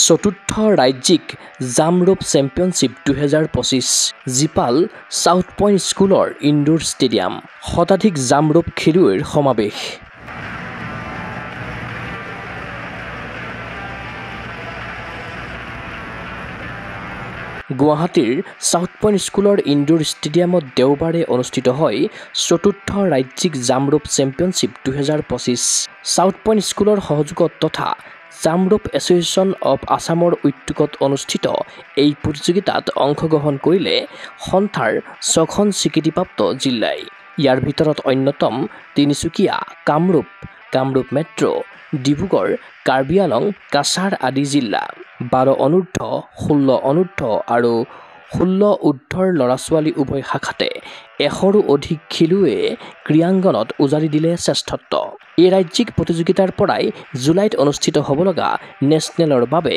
চতুৰ্থ ৰাজ্যিক জামৰোপ championship 2025 জিপাল south point স্কুলৰ ইনডোৰ ষ্টেডিয়াম শতাধিক জামৰোপ খেলুৱৈৰ সমাৱেশ। গুৱাহাটীৰ সাউথ পইণ্ট স্কুলৰ ইনডোৰ ষ্টেডিয়ামত দেওবাৰে অনুষ্ঠিত হয় চতুৰ্থ ৰাজ্যিক জামৰোপ চেম্পিয়নশ্বিপ 2025। সাউথ পইণ্ট স্কুলৰ সহযোগত তথা জামৰোপ এছ'চিয়েশ্যন অৱ আছামৰ উদ্যোগত অনুষ্ঠিত এই প্ৰতিযোগিতাত অংশগ্ৰহণ কৰিলে সন্থাৰ 6খন স্বীকৃতিপ্ৰাপ্ত জিলাই। ইয়াৰ ভিতৰত অন্যতম তিনিচুকীয়া, কামৰূপ মেট্ৰ', ডিব্ৰুগড়, কাৰ্বি আংলং, কাছাৰ আদি জিলা। 12 অনূৰ্ধ্ব, 16 অনূৰ্ধ্ব আৰু 16 ঊৰ্ধ্বৰ ল'ৰা-ছোৱালী উভয় শাখাতে 100ৰো অধিক খেলুৱৈয়ে ক্ৰীড়াংগনত উজাৰি দিলে শ্ৰেষ্ঠত্ব। এই ৰাজ্যিক প্ৰতিযোগিতাৰ পৰাই জুলাইত অনুষ্ঠিত হ'ব লগা নেশ্যনেলৰ বাবে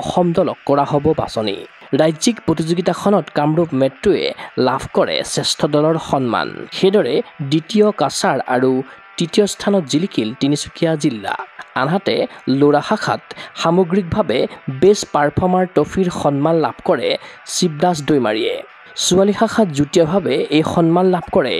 অসম দলক কৰা হ'ব বাছনি। ৰাজ্যিক প্ৰতিযোগিতাখনত কামৰূপ মেট্ৰ'য়ে লাভ কৰে শ্ৰেষ্ঠ দলৰ সন্মান। সেইদৰে দ্বিতীয় কাছাৰ আৰু তৃতীয় স্থানত জিলিকিল তিনিচুকীয়া জিলা। আনহাতে ল'ৰা শাখাত সামগ্ৰিকভাৱে বেষ্ট পাৰফৰ্মাৰ ট্ৰফীৰ সন্মান লাভ কৰে শিৱদাস দৈমাৰীয়ে। ছোৱালী শাখাত যুটীয়াভাৱে এই সন্মান লাভ কৰে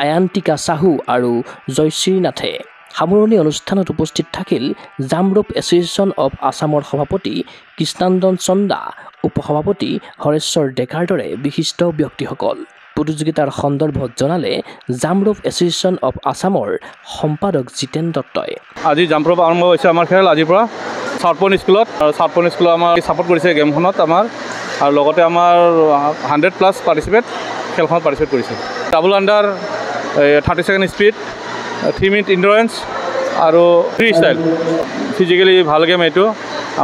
আয়ান্তিকা চাহু আৰু জয়শ্ৰী নাথে। সামৰণি অনুষ্ঠানত উপস্থিত থাকিল জামৰোপ এছ'চিয়েশ্যন অৱ আছামৰ সভাপতি কৃষ্ণানন্দন চন্দা, উপসভাপতি হৰেশ্বৰ ডেকাৰ দৰে বিশিষ্ট ব্যক্তিসকল। প্ৰতিযোগিতাৰ সন্দৰ্ভত জনালে জামৰোপ এছ'চিয়েশ্যন অৱ আছামৰ সম্পাদক জিতেন দত্তই। আজি জামৰোপ আৰম্ভ হৈছে আমাৰ খেল আজিৰ পৰা সাউথ পইণ্ট স্কুলত। সাউথ পইণ্ট স্কুলত আমাৰ ছাপোৰ্ট কৰিছে গেমখনত আমাৰ, আৰু লগতে আমাৰ 100+ খেলখনত পাৰ্টিচিপেট কৰিছে। Double under, 30 second speed, 3 minute endurance আৰু ফ্ৰী ষ্টাইল। ফিজিকেলি ভাল গেম এইটো।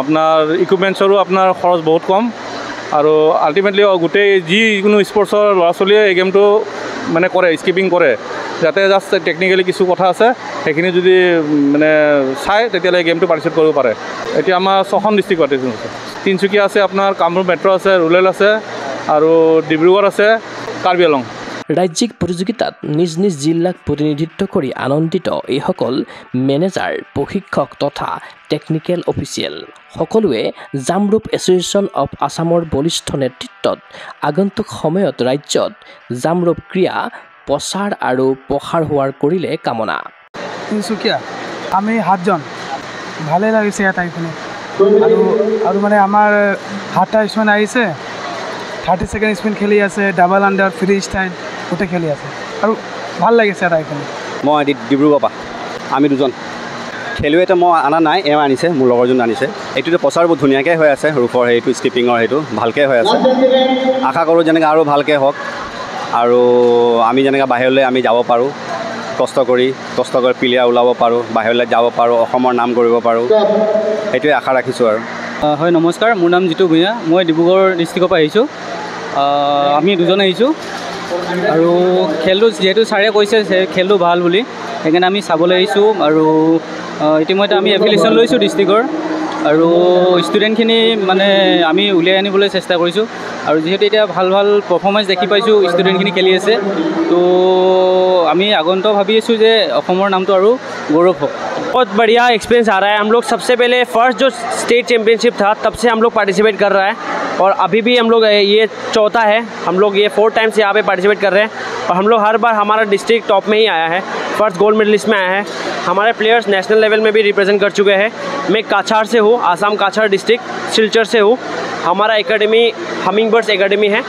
আপোনাৰ ইকুইপমেণ্টছৰো আপোনাৰ খৰচ বহুত কম, আৰু আল্টিমেটলি গোটেই যিকোনো স্পৰ্টছৰ ল'ৰা-ছোৱালীয়ে এই গেমটো মানে কৰে, স্কিপিং কৰে। যাতে জাষ্ট টেকনিকেলি কিছু কথা আছে সেইখিনি যদি মানে চায় তেতিয়াহ'লে গেমটো পাৰ্টিচিপেট কৰিব পাৰে। এতিয়া আমাৰ 6খন ডিষ্ট্ৰিক্ট পাৰ্টিচিপেট আছে। তিনিচুকীয়া আছে, আপোনাৰ কামৰূপ মেট্ৰ' আছে, ৰুৰেল আছে, আৰু ডিব্ৰুগড় আছে, কাৰ্বি আংলং। ৰাজ্যিক প্ৰতিযোগিতাত নিজ নিজ জিলাক প্ৰতিনিধিত্ব কৰি আনন্দিত এইসকল মেনেজাৰ, প্ৰশিক্ষক তথা টেকনিকেল অফিচিয়েল। সকলোৱে জামৰোপ এছ'চিয়েশ্যন অৱ আছামৰ বলিষ্ঠ নেতৃত্বত আগন্তুক সময়ত ৰাজ্যত জামৰোপ ক্ৰীড়া প্ৰচাৰ আৰু প্ৰসাৰ হোৱাৰ কৰিলে কামনা। তিনিচুকীয়া আমি 7জন, ভালেই লাগিছে ইয়াত আহি পিনে। আৰু মানে আমাৰ 7টা স্পিন আহিছে, 30 ছেকেণ্ড স্পিন খেলি আছে, ডাবল আণ্ডাৰ, ফ্ৰী ষ্টাইল গোটেই খেলি আছে, আৰু ভাল লাগিছে ইয়াত আহি পিনে। মই ডিব্ৰুগড়ৰ পৰা, আমি 2জন খেলুৱৈটো মই অনা নাই, এওঁ আনিছে, মোৰ লগৰজন আনিছে। এইটোতো প্ৰচাৰ বহুত ধুনীয়াকৈ হৈ আছে, ৰূপৰ সেইটো স্কিপিঙৰ সেইটো ভালকৈ হৈ আছে। আশা কৰোঁ যেনেকৈ আৰু ভালকৈ হওক, আৰু আমি যেনেকৈ বাহিৰলৈ আমি যাব পাৰোঁ, কষ্ট কৰি প্লেয়াৰ ওলাব পাৰোঁ, বাহিৰলৈ যাব পাৰোঁ, অসমৰ নাম কৰিব পাৰোঁ, সেইটোৱে আশা ৰাখিছোঁ। আৰু হয়, নমস্কাৰ, মোৰ নাম জিতু ভূঞা, মই ডিব্ৰুগড় ডিষ্ট্ৰিক্টৰ পৰা আহিছোঁ। আমি 2জন আহিছোঁ, আৰু খেলটো যিহেতু ছাৰে কৈছে খেলটো ভাল বুলি, সেইকাৰণে আমি চাবলৈ আহিছোঁ। আৰু ইতিমধ্যে আমি এফিলিয়েশ্যন লৈছোঁ ডিষ্ট্ৰিক্টৰ, আৰু ষ্টুডেণ্টখিনি মানে আমি উলিয়াই আনিবলৈ চেষ্টা কৰিছোঁ। আৰু যিহেতু এতিয়া ভাল পাৰফৰ্মেঞ্চ দেখি পাইছোঁ, ষ্টুডেণ্টখিনি খেলি আছে, তো আমি আগন্তুক ভাবি আছোঁ যে অসমৰ নামটো আৰু গৌৰৱ হওক। बहुत बढ़िया एक्सपीरियंस आ रहा है। हम लोग सबसे पहले फर्स्ट जो स्टेट चैम्पियनशिप था तब से हम लोग पार्टिसिपेट कर रहा है, और अभी भी हम लोग ये चौथा है, हम लोग ये 4 टाइम्स यहाँ पे पार्टिसिपेट कर रहे हैं, और हम लोग हर बार हमारा डिस्ट्रिक्ट टॉप में ही आया है, फर्स्ट गोल्ड मेडलिस्ट में आया है। हमारे प्लेयर्स नेशनल लेवल में भी रिप्रेजेंट कर चुके हैं। मैं काछार से हूँ, आसाम काछार डिस्ट्रिक्ट, सिलचर से हूँ। हमारा एकेडमी हमिंगबर्ड्स एकेडमी है,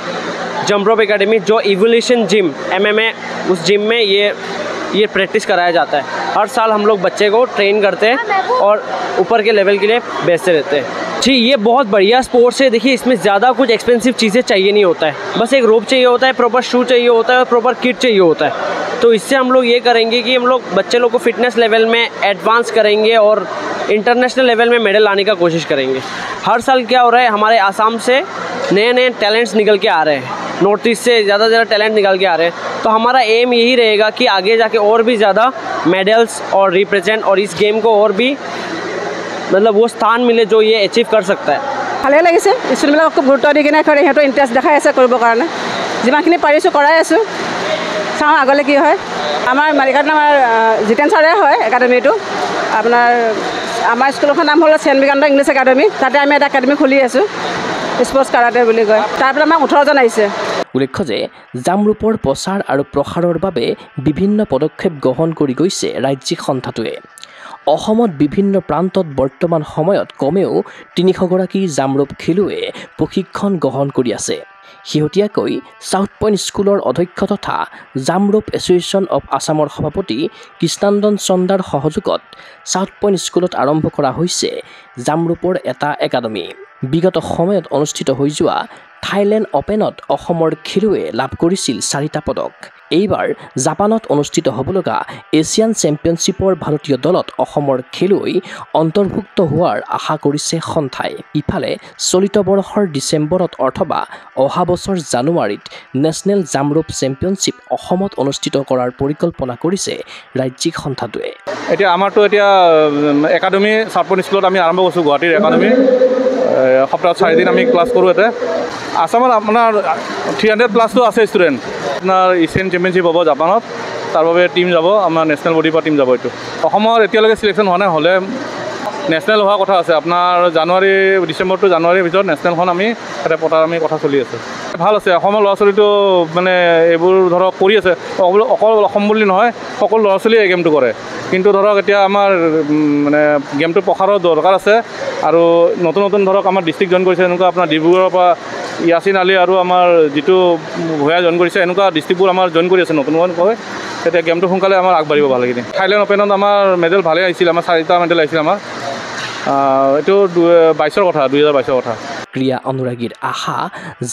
जमरोप एकेडमी, जो इवोल्यूशन जिम MMA, उस जिम में ये प्रैक्टिस कराया जाता है। हर साल हम लोग बच्चे को ट्रेन करते हैं और ऊपर के लेवल के लिए भेजते रहते हैं। जी, ये बहुत बढ़िया स्पोर्ट्स है। देखिए, इसमें ज़्यादा कुछ एक्सपेंसिव चीज़ें चाहिए नहीं होता है, बस एक रोप चाहिए होता है, प्रॉपर शू चाहिए होता है, और प्रॉपर किट चाहिए होता है। तो इससे हम लोग ये करेंगे कि हम लोग बच्चे लोग को फिटनेस लेवल में एडवांस करेंगे और इंटरनेशनल लेवल में मेडल लाने का कोशिश करेंगे। हर साल क्या हो रहा है, हमारे आसाम से नए टैलेंट्स निकल के आ रहे हैं, नॉर्थ ईस्ट से ज़्यादा टैलेंट निकल के आ रहे हैं। तो हमारा एम यही रहेगा कि आगे जाके और भी ज़्यादा मेडल्स और रिप्रेजेंट, और इस गेम को और भी मतलब वो स्थान मिले जो ये अचीव कर सकता है। ভালেই লাগিছে, ষ্টুডেণ্টবিলাকক খুব গুৰুত্ব দি কিনে সিহঁতৰ ইণ্টাৰেষ্ট দেখাই আছে কৰিবৰ কাৰণে। যিমানখিনি পাৰিছোঁ কৰাই আছোঁ, চাওঁ আগলৈ কি হয়। আমাৰ মালিকাত আমাৰ জিতেন ছাৰে হয় একাডেমিটো, আপোনাৰ আমাৰ স্কুলখনৰ নাম হ'ল চেণ্ট বিকান্ত ইংলিছ একাডেমি। তাতে আমি এটা একাডেমি খুলি আছোঁ, স্পৰ্টছ কাৰাটে বুলি কয়। তাৰপৰা আমাক 18জন আহিছে। উল্লেখ্য যে জামৰূপৰ প্ৰচাৰ আৰু প্ৰসাৰৰ বাবে বিভিন্ন পদক্ষেপ গ্ৰহণ কৰি গৈছে ৰাজ্যিক সন্থাটোৱে। অসমত বিভিন্ন প্ৰান্তত বৰ্তমান সময়ত কমেও 300গৰাকী জামৰূপ খেলুৱৈয়ে প্ৰশিক্ষণ গ্ৰহণ কৰি আছে। শেহতীয়াকৈ চাউথ পইণ্ট স্কুলৰ অধ্যক্ষ তথা জামৰূপ এছ'চিয়েশ্যন অৱ আছামৰ সভাপতি কৃষ্ণানন্দন চন্দাৰ সহযোগত চাউথ পইণ্ট স্কুলত আৰম্ভ কৰা হৈছে জামৰূপৰ এটা একাডেমি। বিগত সময়ত অনুষ্ঠিত হৈ যোৱা থাইলেণ্ড অপেনত অসমৰ খেলুৱৈয়ে লাভ কৰিছিল 4টা পদক। এইবাৰ জাপানত অনুষ্ঠিত হ'ব লগা এছিয়ান চেম্পিয়নশ্বিপৰ ভাৰতীয় দলত অসমৰ খেলুৱৈ অন্তৰ্ভুক্ত হোৱাৰ আশা কৰিছে সন্থাই। ইফালে চলিত বৰ্ষৰ ডিচেম্বৰত অথবা অহা বছৰ জানুৱাৰীত নেশ্যনেল জামৰূপ চেম্পিয়নশ্বিপ অসমত অনুষ্ঠিত কৰাৰ পৰিকল্পনা কৰিছে ৰাজ্যিক সন্থাটোৱে। এতিয়া আমাৰতো এতিয়া একাডেমি চাউথ পইণ্ট স্কুলত আমি আৰম্ভ কৰিছোঁ, গুৱাহাটীৰ একাডেমি। সপ্তাহত 4 দিন আমি ক্লাছ কৰোঁ। ইয়াতে আছামত আপোনাৰ 300+ আছে ষ্টুডেণ্ট। আপোনাৰ এছিয়ান চেম্পিয়নশ্বিপ হ'ব জাপানত, তাৰ বাবে টিম যাব, আমাৰ নেশ্যনেল বডিৰ পৰা টিম যাব। এইটো অসমৰ এতিয়ালৈকে চিলেকশ্যন হোৱা নাই, হ'লে নেশ্যনেল হোৱাৰ কথা আছে। আপোনাৰ ডিচেম্বৰ টু জানুৱাৰীৰ ভিতৰত নেশ্যনেলখন আমি তাতে পতাৰ কথা চলি আছে। ভাল আছে, অসমৰ ল'ৰা ছোৱালীটো মানে এইবোৰ ধৰক কৰি আছে। অকল অসম বুলি নহয়, সকলো ল'ৰা ছোৱালীয়ে এই গেমটো কৰে। কিন্তু ধৰক এতিয়া আমাৰ মানে গেমটো প্ৰসাৰৰ দৰকাৰ আছে। আৰু নতুন নতুন ধৰক আমাৰ ডিষ্ট্ৰিক্ট জইন কৰিছে, এনেকুৱা আপোনাৰ ডিব্ৰুগড়ৰ পৰা ইয়াছিন আলী আৰু আমাৰ যিটো ভূঞা জইন কৰিছে, এনেকুৱা ডিষ্ট্ৰিক্টবোৰ আমাৰ জইন কৰি আছে নতুনকৈ। তেতিয়া গেমটো সোনকালে আমাৰ আগবাঢ়িব ভালেখিনি। থাইলেণ্ড অপেনত আমাৰ মেডেল ভালে আহিছিল, আমাৰ 4টা মেডেল আহিছিল আমাৰ। এইটো 2022ৰ কথা, 2022ৰ কথা। ক্ৰীড়া অনুৰাগীৰ আশা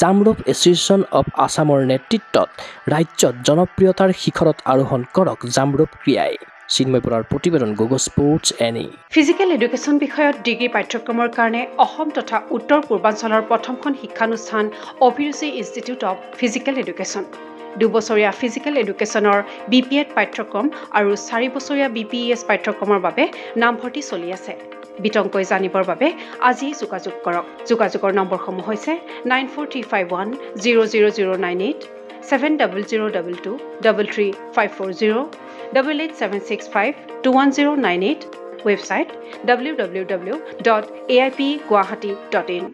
জামৰূপ এছ'চিয়েশ্যন অৱ আছামৰ নেতৃত্বত ৰাজ্যত জনপ্ৰিয়তাৰ শিখৰত আৰোহণ কৰক জামৰূপ ক্ৰীড়াই। চিন্ময় বৰাৰ প্ৰতিবেদন, Gogo sports any. Physical education বিষয়ত ডিগ্ৰী পাঠ্যক্ৰমৰ কাৰণে অসম তথা উত্তৰ পূৰ্বাঞ্চলৰ প্ৰথমখন শিক্ষানুষ্ঠান অভিৰুচি ইনষ্টিটিউট অৱ ফিজিকেল এডুকেশ্যন। 2 বছৰীয়া ফিজিকেল এডুকেশ্যনৰ BPEd পাঠ্যক্ৰম আৰু 4 বছৰীয়া BPES পাঠ্যক্ৰমৰ বাবে নামভৰ্তি চলি আছে। বিতংকৈ জানিবৰ বাবে আজি যোগাযোগ কৰক। যোগাযোগৰ নম্বৰসমূহ হৈছে 9435100098, 7002 33540, 88765210998, ৱেবছাইট www.aipguwahati.in।